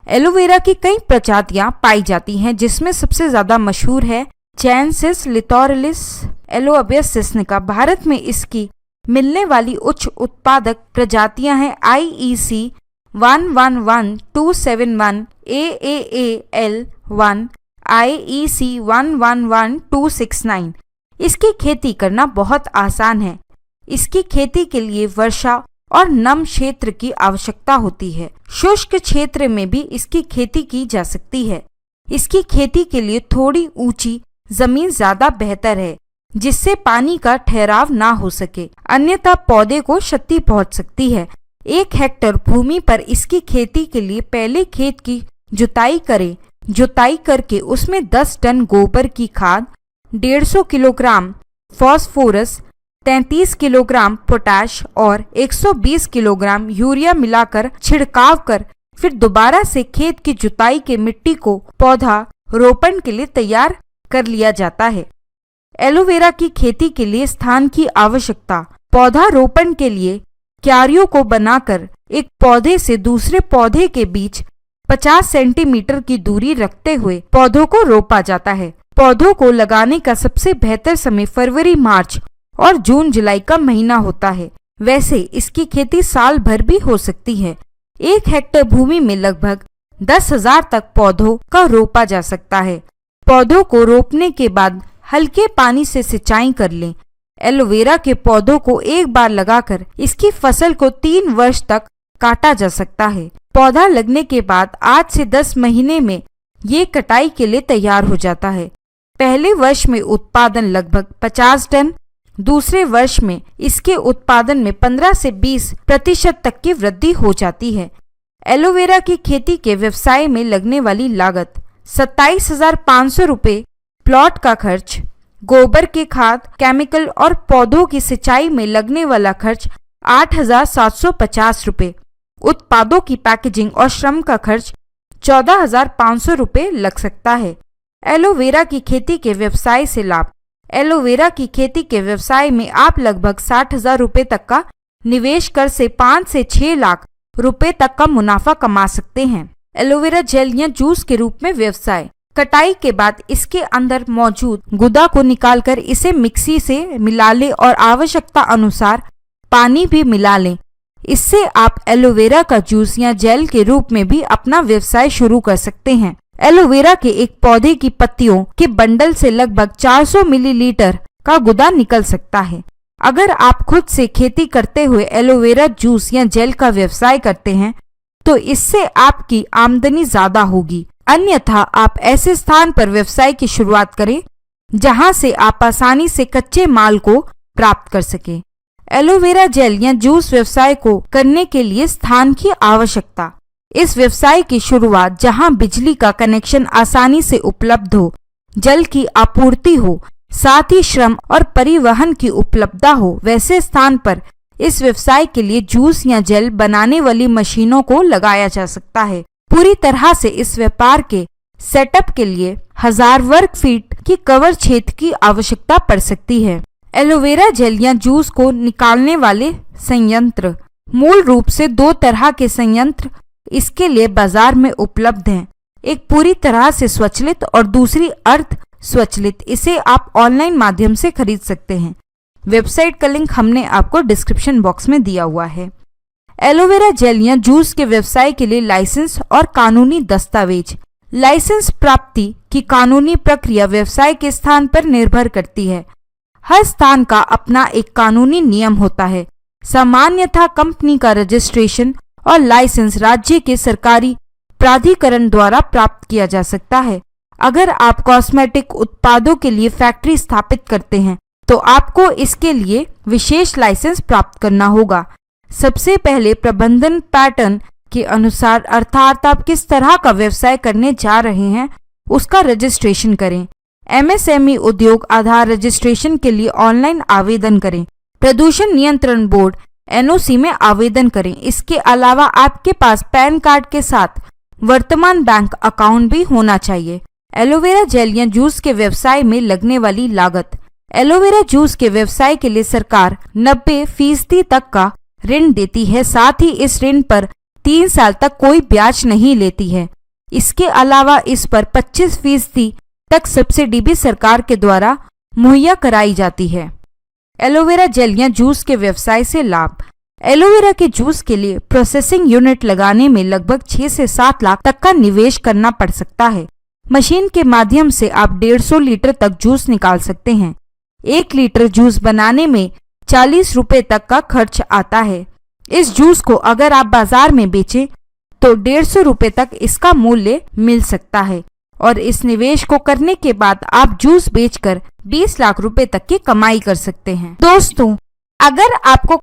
Aloe vera की कई प्रजातियां पाई जाती हैं, जिसमें सबसे ज्यादा मशहूर है चैनसिस लिटोरलिस एलोअबियस सिस्निका। भारत में इसकी मिलने वाली उच्च उत्पादक प्रजातियां हैं IEC 111271, AAAL1, IEC 111269। इसकी खेती करना बहुत आसान है। इसकी खेती के लिए वर्षा और नम क्षेत्र की आवश्यकता होती है। शुष्क क्षेत्र में भी इसकी खेती की जा सकती है। इसकी खेती के लिए थोड़ी ऊंची जमीन ज्यादा बेहतर है, जिससे पानी का ठहराव ना हो सके, अन्यथा पौधे को क्षति पहुंच सकती है। 1 हेक्टेयर भूमि पर इसकी खेती के लिए पहले खेत की जुताई करें। जुताई करके उसमें 10 टन गोबर की खाद, 150 किलोग्राम फास्फोरस, 33 किलोग्राम पोटाश और 120 किलोग्राम यूरिया मिलाकर छिड़काव कर फिर दोबारा से खेत की जुताई के मिट्टी को पौधा रोपण के लिए तैयार कर लिया जाता है। एलोवेरा की खेती के लिए स्थान की आवश्यकता। पौधा रोपण के लिए क्यारियों को बनाकर एक पौधे से दूसरे पौधे के बीच 50 सेंटीमीटर की दूरी रखते हुए पौधों को रोपा जाता है। पौधों को लगाने का सबसे बेहतर समय फरवरी, मार्च और जून जुलाई का महीना होता है। वैसे इसकी खेती साल भर भी हो सकती है। 1 हेक्टेयर भूमि में लगभग 10,000 तक पौधों का रोपा जा सकता है। पौधों को रोपने के बाद हल्के पानी से सिंचाई कर लें। एलोवेरा के पौधों को एक बार लगाकर इसकी फसल को 3 वर्ष तक काटा जा सकता है। पौधा लगने के बाद 8 से 10 महीने में ये कटाई के लिए तैयार हो जाता है। पहले वर्ष में उत्पादन लगभग 50 टन, दूसरे वर्ष में इसके उत्पादन में 15 से 20% तक की वृद्धि हो जाती है। एलोवेरा की खेती के व्यवसाय में लगने वाली लागत 27,500 रुपये, प्लॉट का खर्च, गोबर के खाद, केमिकल और पौधों की सिंचाई में लगने वाला खर्च 8,750 रुपये, उत्पादों की पैकेजिंग और श्रम का खर्च 14,500 रुपये लग सकता है। एलोवेरा की खेती के व्यवसाय से लाभ। एलोवेरा की खेती के व्यवसाय में आप लगभग 60,000 रुपये तक का निवेश कर से 5 से 6 लाख रुपए तक का मुनाफा कमा सकते हैं। एलोवेरा जेल या जूस के रूप में व्यवसाय। कटाई के बाद इसके अंदर मौजूद गुदा को निकालकर इसे मिक्सी से मिला लें और आवश्यकता अनुसार पानी भी मिला लें। इससे आप एलोवेरा का जूस या जेल के रूप में भी अपना व्यवसाय शुरू कर सकते हैं। एलोवेरा के एक पौधे की पत्तियों के बंडल से लगभग 400 मिलीलीटर का गुदा निकल सकता है। अगर आप खुद से खेती करते हुए एलोवेरा जूस या जेल का व्यवसाय करते हैं तो इससे आपकी आमदनी ज्यादा होगी। अन्यथा आप ऐसे स्थान पर व्यवसाय की शुरुआत करें जहां से आप आसानी से कच्चे माल को प्राप्त कर सकें। एलोवेरा जेल या जूस व्यवसाय को करने के लिए स्थान की आवश्यकता। इस व्यवसाय की शुरुआत जहां बिजली का कनेक्शन आसानी से उपलब्ध हो, जल की आपूर्ति हो, साथ ही श्रम और परिवहन की उपलब्धता हो, वैसे स्थान पर इस व्यवसाय के लिए जूस या जेल बनाने वाली मशीनों को लगाया जा सकता है। पूरी तरह से इस व्यापार के सेटअप के लिए 1000 वर्ग फीट की कवर क्षेत्र की आवश्यकता पड़ सकती है। एलोवेरा जेल या जूस को निकालने वाले संयंत्र। मूल रूप से 2 तरह के संयंत्र इसके लिए बाजार में उपलब्ध हैं। एक पूरी तरह से स्वचालित और दूसरी अर्ध स्वचालित। इसे आप ऑनलाइन माध्यम से खरीद सकते हैं। वेबसाइट का लिंक हमने आपको डिस्क्रिप्शन बॉक्स में दिया हुआ है। एलोवेरा जेल या जूस के व्यवसाय के लिए लाइसेंस और कानूनी दस्तावेज। लाइसेंस प्राप्ति की कानूनी प्रक्रिया व्यवसाय के स्थान पर निर्भर करती है। हर स्थान का अपना एक कानूनी नियम होता है। सामान्यतः कंपनी का रजिस्ट्रेशन और लाइसेंस राज्य के सरकारी प्राधिकरण द्वारा प्राप्त किया जा सकता है। अगर आप कॉस्मेटिक उत्पादों के लिए फैक्ट्री स्थापित करते हैं तो आपको इसके लिए विशेष लाइसेंस प्राप्त करना होगा। सबसे पहले प्रबंधन पैटर्न के अनुसार, अर्थात आप किस तरह का व्यवसाय करने जा रहे हैं, उसका रजिस्ट्रेशन करें। MSME उद्योग आधार रजिस्ट्रेशन के लिए ऑनलाइन आवेदन करें। प्रदूषण नियंत्रण बोर्ड NOC में आवेदन करें। इसके अलावा आपके पास पैन कार्ड के साथ वर्तमान बैंक अकाउंट भी होना चाहिए। एलोवेरा जेल या जूस के व्यवसाय में लगने वाली लागत। एलोवेरा जूस के व्यवसाय के लिए सरकार 90% तक का ऋण देती है। साथ ही इस ऋण पर 3 साल तक कोई ब्याज नहीं लेती है। इसके अलावा इस पर 25% तक सब्सिडी भी सरकार के द्वारा मुहैया कराई जाती है। एलोवेरा जेल या जूस के व्यवसाय से लाभ। एलोवेरा के जूस के लिए प्रोसेसिंग यूनिट लगाने में लगभग 6 से 7 लाख तक का निवेश करना पड़ सकता है। मशीन के माध्यम से आप 150 लीटर तक जूस निकाल सकते हैं। 1 लीटर जूस बनाने में 40 रुपए तक का खर्च आता है। इस जूस को अगर आप बाजार में बेचें तो 150 रुपए तक इसका मूल्य मिल सकता है और इस निवेश को करने के बाद आप जूस बेचकर 20 लाख रुपए तक की कमाई कर सकते हैं। दोस्तों, अगर आपको